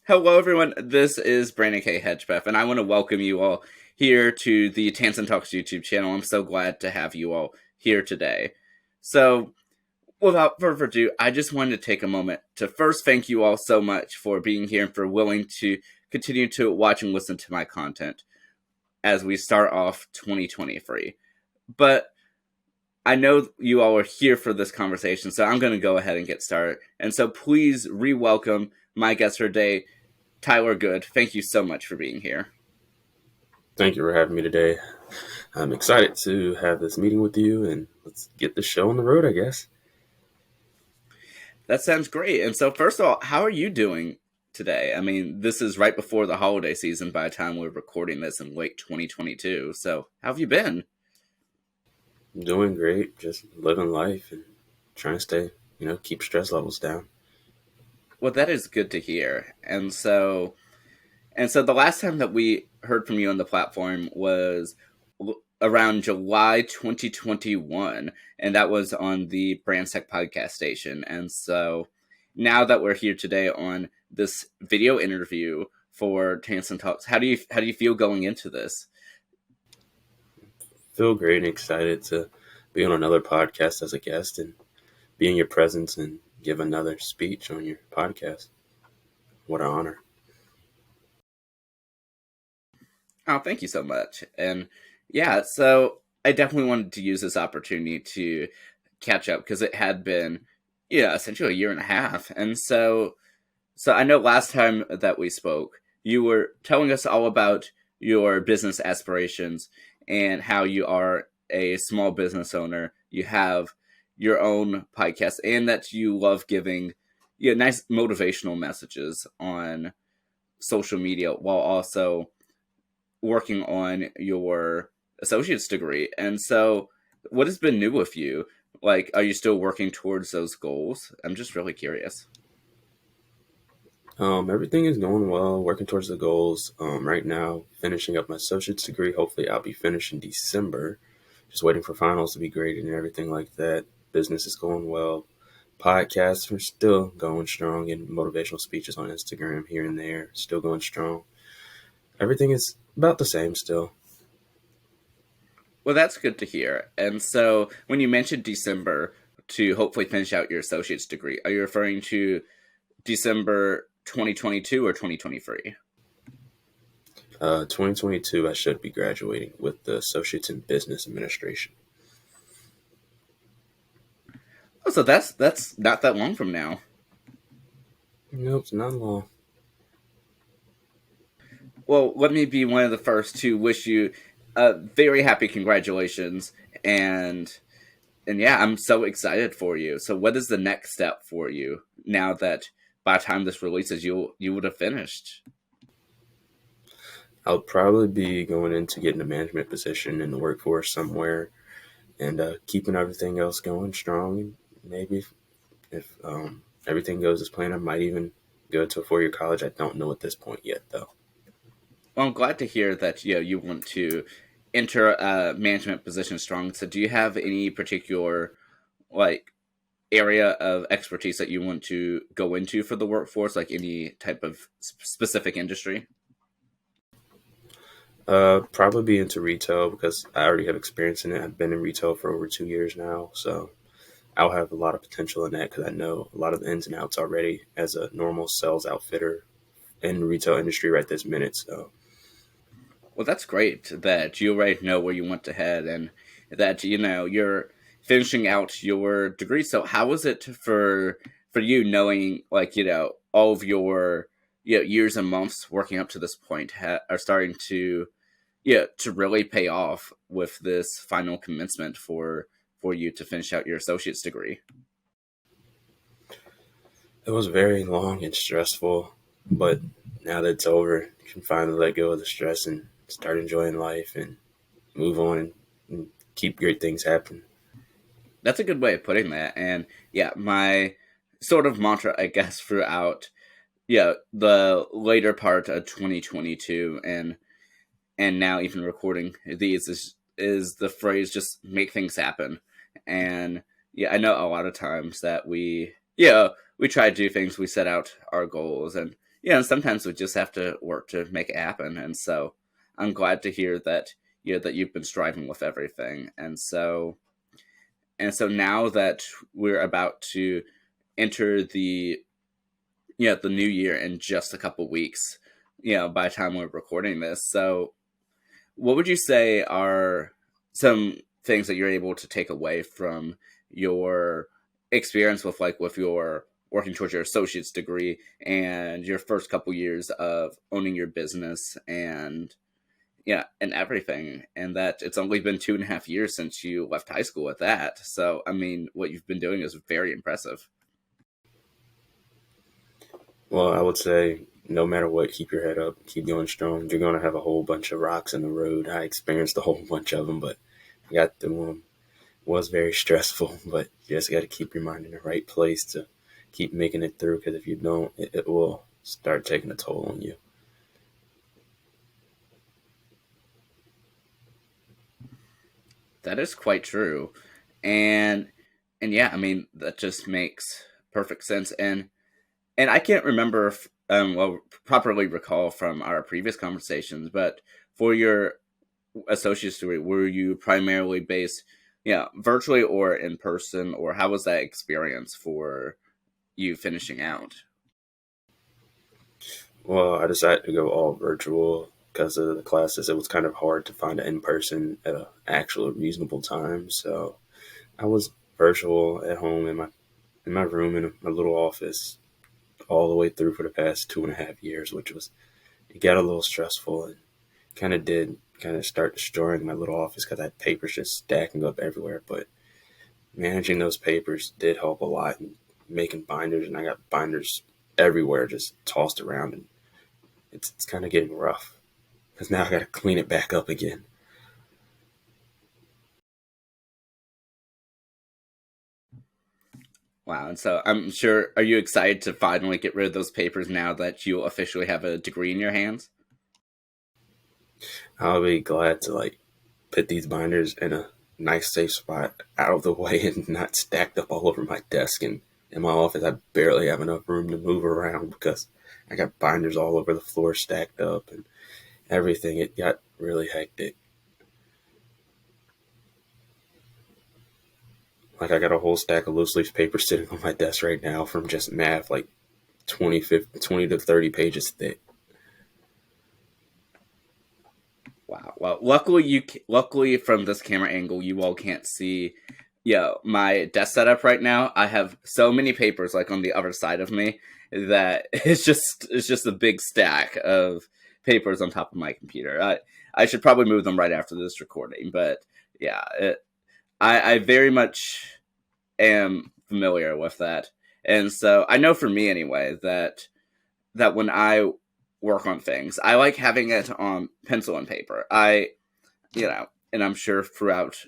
Hello, everyone. This is Bran'sTech Hedgepeth, and I want to welcome you all here to the Tansson Talks YouTube channel. I'm so glad to have you all here today. So, without further ado, I just wanted to take a moment to first thank you all so much for being here and for willing to continue to watch and listen to my content as we start off 2023. But I know you all are here for this conversation, so I'm going to go ahead and get started. And so please re-welcome my guest for today, Tyler Goode. Thank you so much for being here. Thank you for having me today. I'm excited to have this meeting with you, and let's get the show on the road, I guess. That sounds great. And so first of all, how are you doing today? I mean, this is right before the holiday season by the time we're recording this in late 2022. So how have you been? I'm doing great, just living life and trying to stay, keep stress levels down. Well, that is good to hear. And so the last time that we heard from you on the platform was around July 2021, and that was on the Bran'sTech podcast station. And so now that we're here today on this video interview for Tansson Talks, how do you feel going into this? Feel great and excited to be on another podcast as a guest and be in your presence and give another speech on your podcast. What an honor. Oh, thank you so much. And yeah, so I definitely wanted to use this opportunity to catch up because it had been, essentially a year and a half. And so I know last time that we spoke, you were telling us all about your business aspirations and how you are a small business owner. You have your own podcast and that you love giving nice motivational messages on social media while also working on your associate's degree. And so what has been new with you? Like, are you still working towards those goals? I'm just really curious. Everything is going well, working towards the goals. Right now, finishing up my associate's degree. Hopefully I'll be finished in December. Just waiting for finals to be graded and everything like that. Business is going well. Podcasts are still going strong, and motivational speeches on Instagram here and there, still going strong. Everything is about the same still. Well, that's good to hear. And so when you mentioned December to hopefully finish out your associate's degree, are you referring to December 2022 or 2023? 2022, I should be graduating with the Associates in Business Administration. Oh, so that's not that long from now. Nope, it's not long. Well, let me be one of the first to wish you a very happy congratulations. And yeah, I'm so excited for you. So what is the next step for you now that by the time this releases, you would have finished? I'll probably be going into getting a management position in the workforce somewhere and keeping everything else going strong. Maybe if everything goes as planned, I might even go to a 4-year college. I don't know at this point yet, though. Well, I'm glad to hear that you want to enter a management position strong. So do you have any particular like area of expertise that you want to go into for the workforce, like any type of specific industry? Probably be into retail because I already have experience in it. I've been in retail for over 2 years now, so I'll have a lot of potential in that because I know a lot of the ins and outs already as a normal sales outfitter in the retail industry right this minute. So, Well, that's great that you already know where you want to head and that you're finishing out your degree. So how was it for you knowing all of your years and months working up to this point are starting to to really pay off with this final commencement for you to finish out your associate's degree? it was very long and stressful, but now that it's over, you can finally let go of the stress and start enjoying life and move on and keep great things happen. That's a good way of putting that. And yeah, my sort of mantra, I guess, throughout the later part of 2022 and now even recording these is the phrase just make things happen. And yeah, I know a lot of times that we try to do things, we set out our goals, and yeah, and sometimes we just have to work to make it happen. And so I'm glad to hear that, that you've been striving with everything. And so now that we're about to enter the new year in just a couple weeks, by the time we're recording this. So what would you say are some things that you're able to take away from your experience with your working towards your associate's degree and your first couple years of owning your business and everything, and that it's only been 2.5 years since you left high school at that. So I mean, what you've been doing is very impressive. Well, I would say no matter what, keep your head up, keep going strong. You're going to have a whole bunch of rocks in the road. I experienced a whole bunch of them, but I got through them. It was very stressful, but you just got to keep your mind in the right place to keep making it through, because if you don't, it will start taking a toll on you. That is quite true. And yeah, I mean, that just makes perfect sense. And I can't remember if, properly recall from our previous conversations, but for your associate's degree, were you primarily based, virtually or in person, or how was that experience for you finishing out? Well, I decided to go all virtual because of the classes. It was kind of hard to find an in person at an actual reasonable time, so I was virtual at home in my room in my little office all the way through for the past 2.5 years, which was it got a little stressful and kind of start destroying my little office because I had papers just stacking up everywhere. But managing those papers did help a lot and making binders, and I got binders everywhere just tossed around, and it's kind of getting rough because now I got to clean it back up again. Wow. And so I'm sure, are you excited to finally get rid of those papers now that you officially have a degree in your hands? I'll be glad to like put these binders in a nice safe spot out of the way and not stacked up all over my desk and in my office. I barely have enough room to move around because I got binders all over the floor stacked up and everything. It got really hectic. Like I got a whole stack of loose leaf paper sitting on my desk right now from just math, like 20 to 30 pages thick. Wow. Well, luckily from this camera angle, you all can't see, my desk setup right now. I have so many papers like on the other side of me that it's just a big stack of papers on top of my computer. I should probably move them right after this recording, but yeah, I very much am familiar with that, and so I know for me anyway that when I work on things, I like having it on pencil and paper. And I'm sure throughout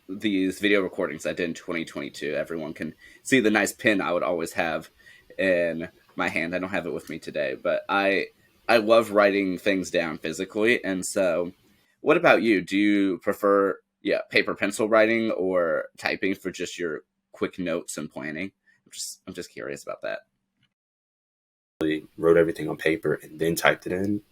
these video recordings I did in 2022, everyone can see the nice pen I would always have in my hand. I don't have it with me today, but I love writing things down physically. And so, what about you? Do you prefer, paper pencil writing or typing for just your quick notes and planning? I'm just curious about that. Wrote everything on paper and then typed it in.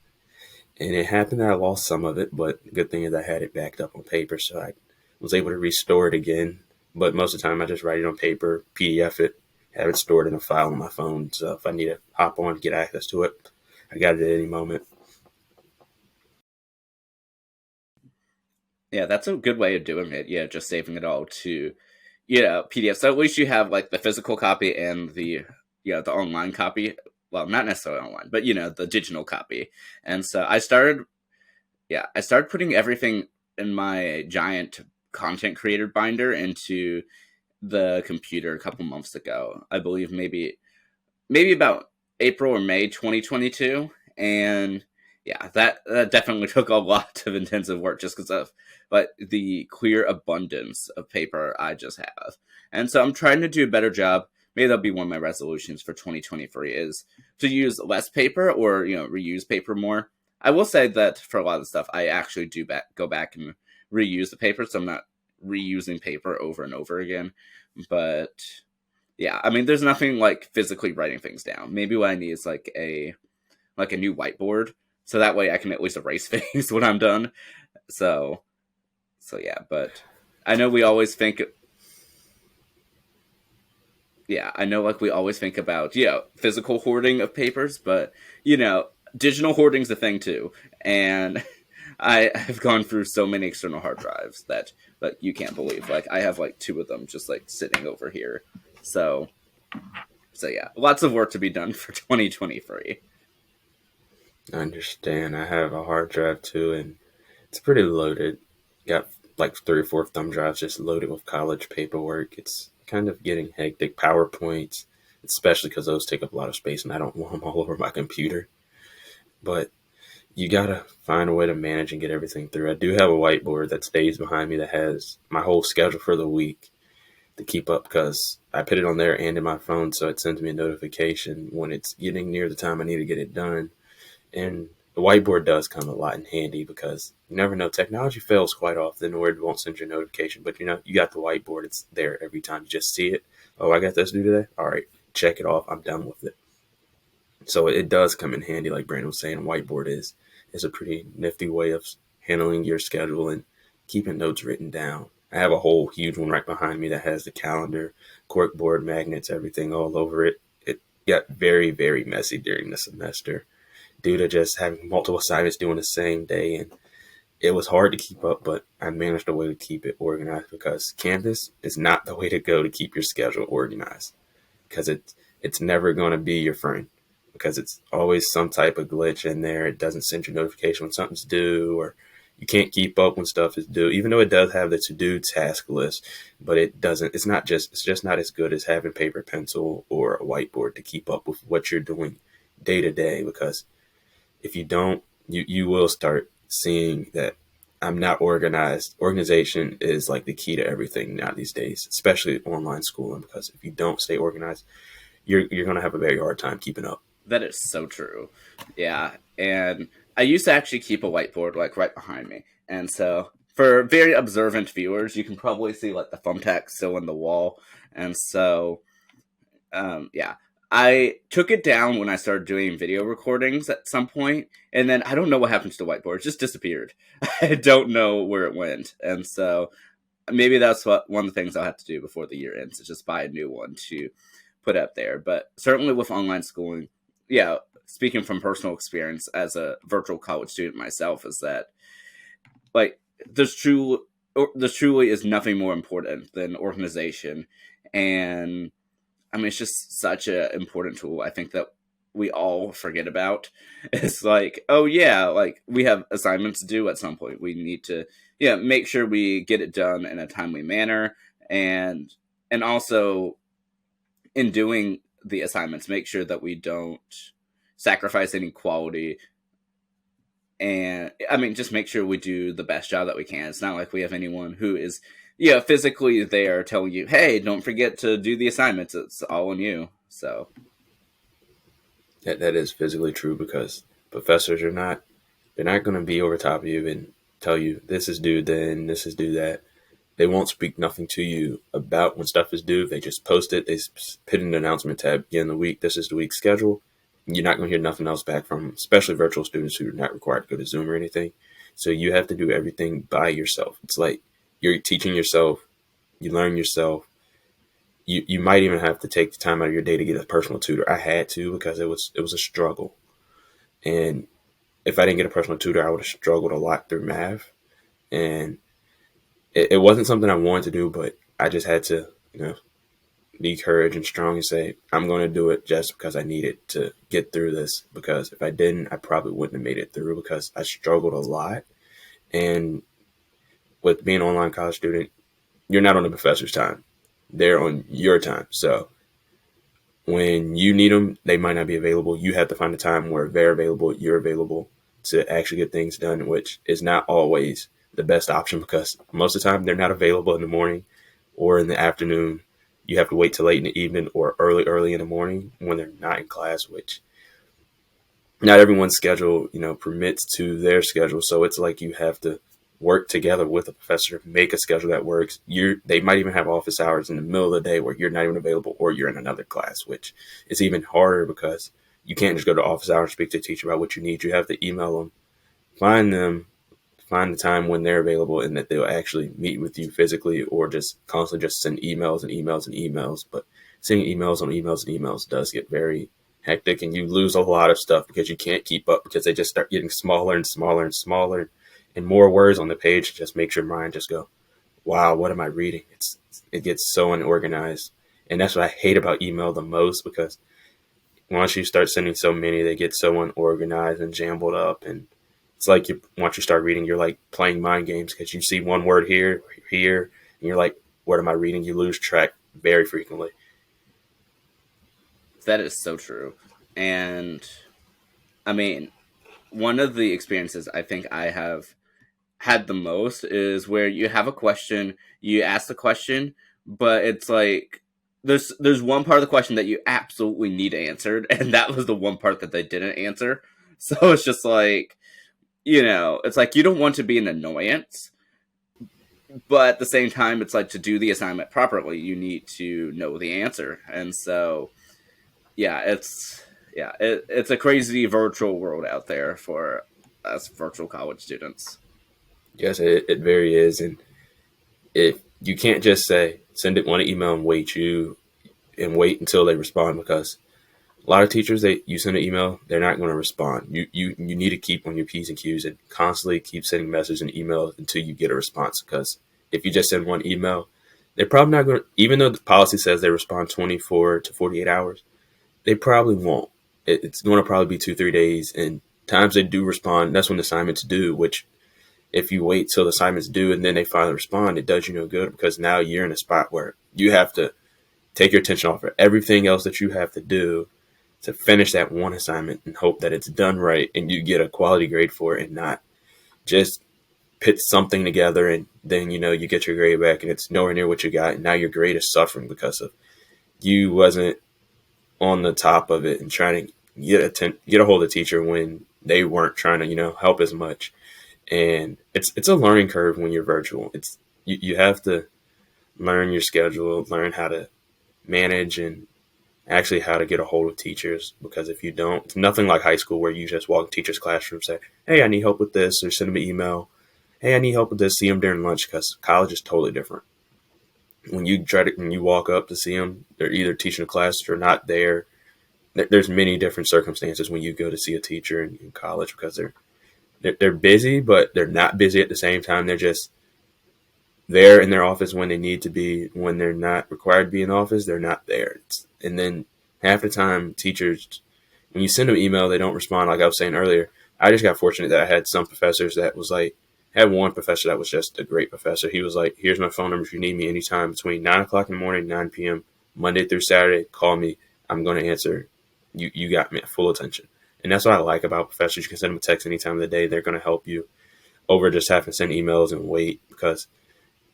And it happened that I lost some of it, but the good thing is I had it backed up on paper, so I was able to restore it again. But most of the time, I just write it on paper, PDF it, have it stored in a file on my phone. So if I need to hop on, get access to it, I got it at any moment. Yeah, that's a good way of doing it. Yeah, just saving it all to, PDF. So at least you have like the physical copy and the online copy. Well, not necessarily online, but the digital copy. And so I started putting everything in my giant content creator binder into the computer a couple months ago. I believe maybe about April or May 2022. And yeah, that definitely took a lot of intensive work just because of but the clear abundance of paper I just have. And so I'm trying to do a better job. Maybe that'll be one of my resolutions for 2023 is to use less paper or reuse paper more. I will say that for a lot of the stuff, I actually go back and reuse the paper, so I'm not reusing paper over and over again. But yeah, I mean, there's nothing like physically writing things down. Maybe what I need is like like a new whiteboard, so that way I can at least erase things when I'm done. So yeah, but I know we always think, yeah, I know like we always think about, physical hoarding of papers, but digital hoarding's a thing too. And I have gone through so many external hard drives that you can't believe. Like I have like two of them just like sitting over here. So yeah, lots of work to be done for 2023. I understand. I have a hard drive too, and it's pretty loaded. Got like 3 or 4 thumb drives just loaded with college paperwork. It's kind of getting hectic. PowerPoints, especially because those take up a lot of space, and I don't want them all over my computer. But you gotta find a way to manage and get everything through. I do have a whiteboard that stays behind me that has my whole schedule for the week to keep up because I put it on there and in my phone, so it sends me a notification when it's getting near the time I need to get it done. And the whiteboard does come a lot in handy because you never know. Technology fails quite often or it won't send you a notification. But you got the whiteboard. It's there every time. You just see it. Oh, I got this to do today. All right, check it off. I'm done with it. So it does come in handy, like Brandon was saying. Whiteboard is a pretty nifty way of handling your schedule and keeping notes written down. I have a whole huge one right behind me that has the calendar, corkboard, magnets, everything all over it. It got very, very messy during the semester due to just having multiple assignments due on the same day. And it was hard to keep up, but I managed a way to keep it organized because Canvas is not the way to go to keep your schedule organized because it's never going to be your friend because it's always some type of glitch in there. It doesn't send you notification when something's due, or you can't keep up when stuff is due, even though it does have the to-do task list, but it's just not as good as having paper, pencil, or a whiteboard to keep up with what you're doing day to day. Because if you don't, you will start seeing that I'm not organized. Organization is like the key to everything now these days, especially online schooling, because if you don't stay organized, you're going to have a very hard time keeping up. That is so true. Yeah. And I used to actually keep a whiteboard like right behind me. And so for very observant viewers, you can probably see like the thumbtack still in the wall. And so, yeah, I took it down when I started doing video recordings at some point, and then I don't know what happened to the whiteboard. It just disappeared. I don't know where it went. And so maybe that's one of the things I'll have to do before the year ends, is just buy a new one to put up there. But certainly with online schooling, yeah, speaking from personal experience as a virtual college student myself, is that like there's truly is nothing more important than organization. And I mean, it's just such an important tool. I think that we all forget about. It's like, oh yeah, like we have assignments due at some point. We need to, make sure we get it done in a timely manner, and also in doing the assignments, make sure that we don't sacrifice any quality. And I mean, just make sure we do the best job that we can. It's not like we have anyone who is, physically there telling you, hey, don't forget to do the assignments. It's all on you. So That is physically true because professors they're not going to be over top of you and tell you this is due then, this is due that. They won't speak nothing to you about when stuff is due. They just post it. They put in an announcement tab at the end of the week. This is the week's schedule. You're not going to hear nothing else back from, especially virtual students who are not required to go to Zoom or anything. So you have to do everything by yourself. It's like you're teaching yourself, you learn yourself. You might even have to take the time out of your day to get a personal tutor. I had to because it was a struggle. And if I didn't get a personal tutor, I would have struggled a lot through math. And it wasn't something I wanted to do, but I just had to, be courage and strong and say, I'm going to do it just because I need it to get through this. Because if I didn't, I probably wouldn't have made it through because I struggled a lot. And with being an online college student, you're not on the professor's time. They're on your time. So when you need them, they might not be available. You have to find a time where they're available, you're available to actually get things done, which is not always the best option because most of the time they're not available in the morning or in the afternoon. You have to wait till late in the evening or early in the morning when they're not in class, which not everyone's schedule, permits to their schedule. So it's like you have to work together with a professor to make a schedule that works. They might even have office hours in the middle of the day where you're not even available or you're in another class, which is even harder because you can't just go to office hours and speak to a teacher about what you need. You have to email them, find the time when they're available and that they'll actually meet with you physically, or just constantly just send emails and emails and emails. But sending emails on emails and emails does get very hectic, and you lose a lot of stuff because you can't keep up, because they just start getting smaller and smaller and smaller, and more words on the page just makes your mind just go, wow, what am I reading? It gets so unorganized. And that's what I hate about email the most, because once you start sending so many, they get so unorganized and jumbled up. And it's like once you start reading, you're like playing mind games, because you see one word here, and you're like, what am I reading? You lose track very frequently. That is so true. And I mean, one of the experiences I think I have had the most is where you have a question, you ask the question, but it's like there's one part of the question that you absolutely need answered, and that was the one part that they didn't answer. So it's just like, it's like you don't want to be an annoyance, but at the same time, it's like to do the assignment properly, you need to know the answer. And so, it's a crazy virtual world out there for us virtual college students. Yes, it very is. And if you can't just say, send it one email and wait until they respond, because a lot of teachers, you send an email, they're not going to respond. You need to keep on your P's and Q's and constantly keep sending messages and emails until you get a response. Because if you just send one email, they're probably not going to, even though the policy says they respond 24 to 48 hours, they probably won't. It's going to probably be 2-3 days. And times they do respond, that's when the assignment's due, which if you wait till the assignment's due and then they finally respond, it does you no good, because now you're in a spot where you have to take your attention off of everything else that you have to do to finish that one assignment and hope that it's done right and you get a quality grade for it, and not just put something together and then, you get your grade back and it's nowhere near what you got. And now your grade is suffering because of you wasn't on the top of it and trying to get a hold of the teacher when they weren't trying to, help as much. And it's a learning curve when you're virtual. You have to learn your schedule, learn how to manage, and actually how to get a hold of teachers. Because if you don't, it's nothing like high school where you just walk in teacher's classroom, say, hey, I need help with this, or send them an email. Hey, I need help with this. See them during lunch, because college is totally different. When you walk up to see them, they're either teaching a class or not there. There's many different circumstances when you go to see a teacher in college, because they're busy, but they're not busy at the same time. They're just there in their office when they need to be. When they're not required to be in the office, they're not there. And then half the time, teachers, when you send them an email, they don't respond. Like I was saying earlier, I just got fortunate that I had some professors that was like, I had one professor that was just a great professor. He was like, here's my phone number if you need me anytime between 9 o'clock in the morning and 9 p.m., Monday through Saturday. Call me. I'm going to answer. You got me at full attention. And that's what I like about professors. You can send them a text any time of the day. They're going to help you over just having to send emails and wait, because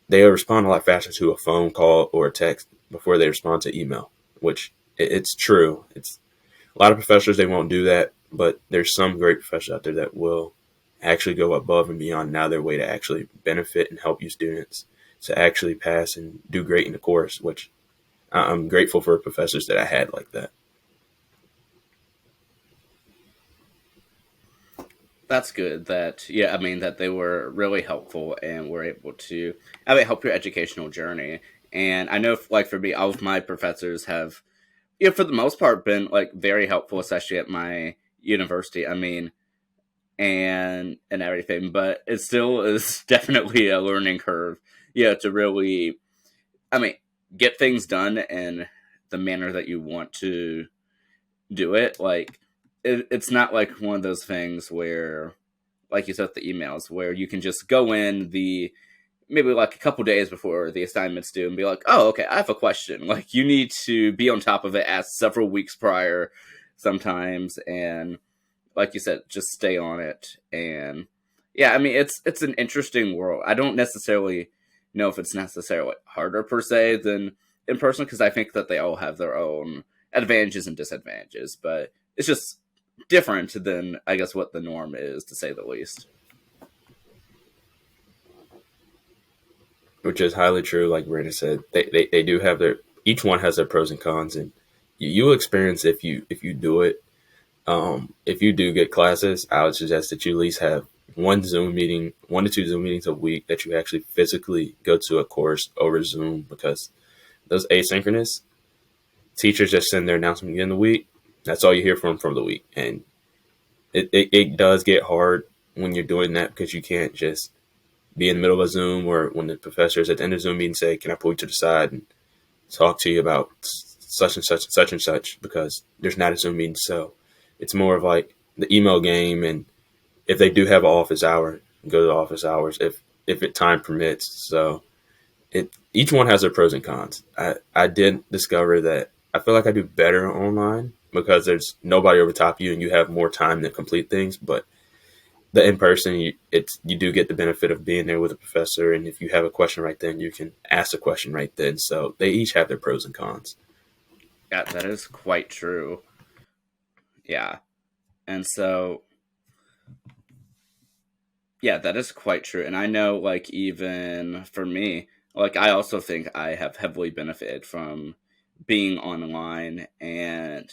they'll respond a lot faster to a phone call or a text before they respond to email, which it's true. It's a lot of professors, they won't do that, but there's some great professors out there that will actually go above and beyond now their way to actually benefit and help you students to actually pass and do great in the course, which I'm grateful for professors that I had like that. That's good. That they were really helpful and were able to, help your educational journey. And I know, like for me, all of my professors have, for the most part, been like very helpful, especially at my university. And everything, but it still is definitely a learning curve. To really, I mean, get things done in the manner that you want to do it. Like, it's not like one of those things where, like you said, the emails where you can just go in maybe like a couple days before the assignment's due and be like, oh, okay, I have a question. Like, you need to be on top of it as several weeks prior sometimes, and like you said, just stay on it. And it's an interesting world. I don't necessarily know if it's necessarily harder per se than in person, because I think that they all have their own advantages and disadvantages, but it's just different than, I guess, what the norm is, to say the least. Which is highly true. Like Brandon said, they do have each one has their pros and cons, and you'll experience if you do it. If you do get classes, I would suggest that you at least have one to two Zoom meetings a week that you actually physically go to a course over Zoom, because those asynchronous teachers just send their announcement at the end of the week. That's all you hear from the week. And it does get hard when you're doing that, because you can't just be in the middle of a Zoom, or when the professors at the end of the Zoom meeting say, "Can I pull you to the side and talk to you about such and such and such and such," because there's not a Zoom meeting. So it's more of like the email game. And if they do have an office hour, go to the office hours if it time permits. So each one has their pros and cons. I did discover that I feel like I do better online because there's nobody over top of you and you have more time to complete things. But the in person, you do get the benefit of being there with a professor, and if you have a question right then, you can ask a question right then. So they each have their pros and cons. Yeah, that is quite true. Yeah. And so, yeah, that is quite true. And I know, like, even for me, like, I also think I have heavily benefited from being online. And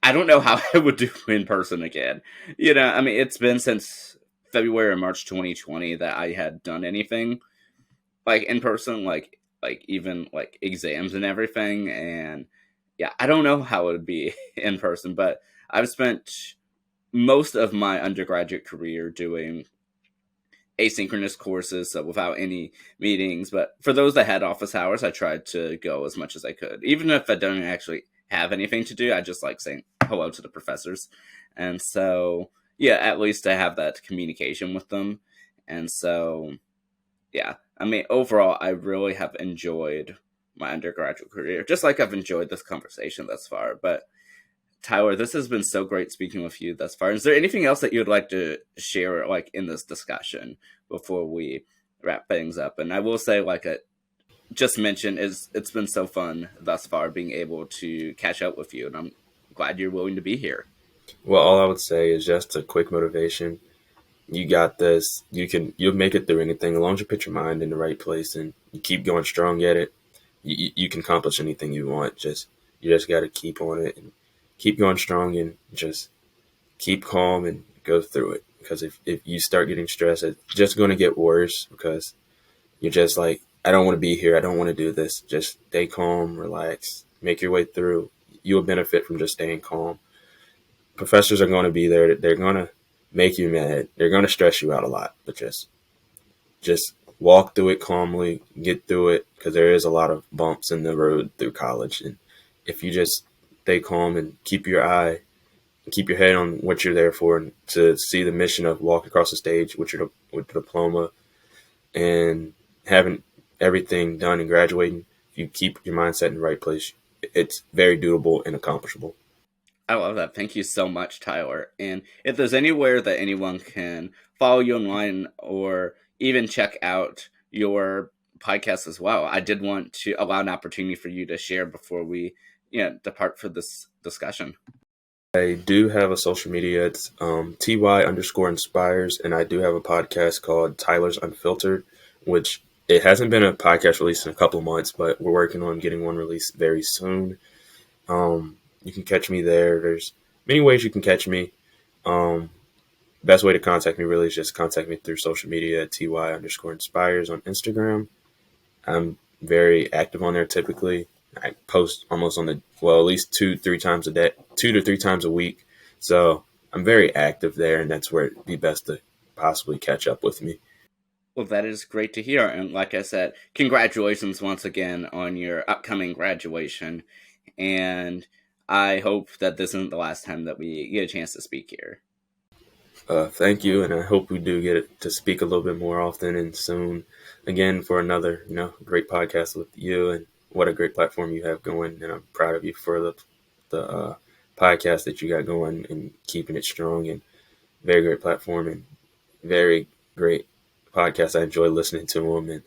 I don't know how I would do in person again. I mean, it's been since February or March 2020 that I had done anything like in person, like even like exams and everything. And yeah, I don't know how it would be in person, but I've spent most of my undergraduate career doing asynchronous courses, so without any meetings. But for those that had office hours, I tried to go as much as I could. Even if I don't actually have anything to do, I just like saying hello to the professors. And so, yeah, at least I have that communication with them. And so, yeah, I mean, overall, I really have enjoyed my undergraduate career, just like I've enjoyed this conversation thus far. But Tyler, this has been so great speaking with you thus far. Is there anything else that you'd like to share, like in this discussion, before we wrap things up? And I will say, like I just mentioned, is it's been so fun thus far being able to catch up with you, and I'm glad you're willing to be here. Well, all I would say is just a quick motivation. You got this. You'll make it through anything as long as you put your mind in the right place and you keep going strong at it. You can accomplish anything you want. You just got to keep on it and keep going strong, and just keep calm and go through it. Because if you start getting stressed, it's just going to get worse, because you're just like, I don't want to be here. I don't want to do this. Just stay calm, relax, make your way through. You will benefit from just staying calm. Professors are going to be there. They're going to make you mad. They're going to stress you out a lot, but just walk through it calmly, get through it, because there is a lot of bumps in the road through college. And if you just stay calm and keep your head on what you're there for, and to see the mission of walking across the stage with with the diploma and having everything done and graduating, if you keep your mindset in the right place, it's very doable and accomplishable. I love that. Thank you so much, Tyler. And if there's anywhere that anyone can follow you online or even check out your podcast as well, I did want to allow an opportunity for you to share before we, depart for this discussion. I do have a social media. It's ty_inspires, and I do have a podcast called Tyler's Unfiltered, which it hasn't been a podcast released in a couple of months, but we're working on getting one released very soon. You can catch me there. There's many ways you can catch me. Best way to contact me really is just contact me through social media at ty_inspires on Instagram. I'm very active on there typically. I post almost at least 2 to 3 times a week. So I'm very active there, and that's where it'd be best to possibly catch up with me. Well, that is great to hear. And like I said, congratulations once again on your upcoming graduation. And I hope that this isn't the last time that we get a chance to speak here. Thank you, and I hope we do get to speak a little bit more often and soon again for another, great podcast with you. And what a great platform you have going, and I'm proud of you for the podcast that you got going and keeping it strong. And very great platform and very great podcast. I enjoy listening to them, and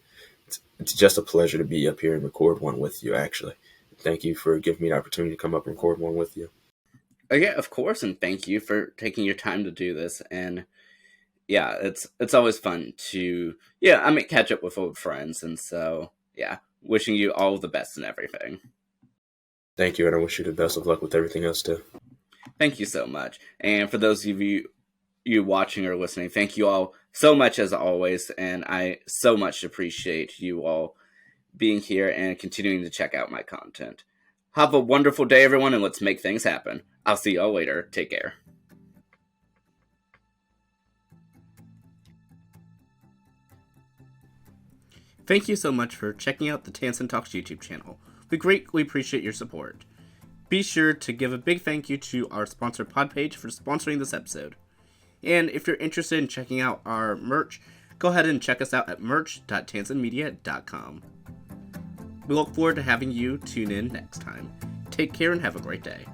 it's just a pleasure to be up here and record one with you. Actually, thank you for giving me the opportunity to come up and record one with you. Yeah, of course, and thank you for taking your time to do this. And yeah, it's always fun to catch up with old friends. And so yeah, wishing you all the best and everything. Thank you, and I wish you the best of luck with everything else too. Thank you so much. And for those of you watching or listening, thank you all so much as always. And I so much appreciate you all being here and continuing to check out my content. Have a wonderful day, everyone, and let's make things happen. I'll see y'all later. Take care. Thank you so much for checking out the Tansson Talks YouTube channel. We greatly appreciate your support. Be sure to give a big thank you to our sponsor Podpage for sponsoring this episode. And if you're interested in checking out our merch, go ahead and check us out at merch.tanssonmedia.com. We look forward to having you tune in next time. Take care and have a great day.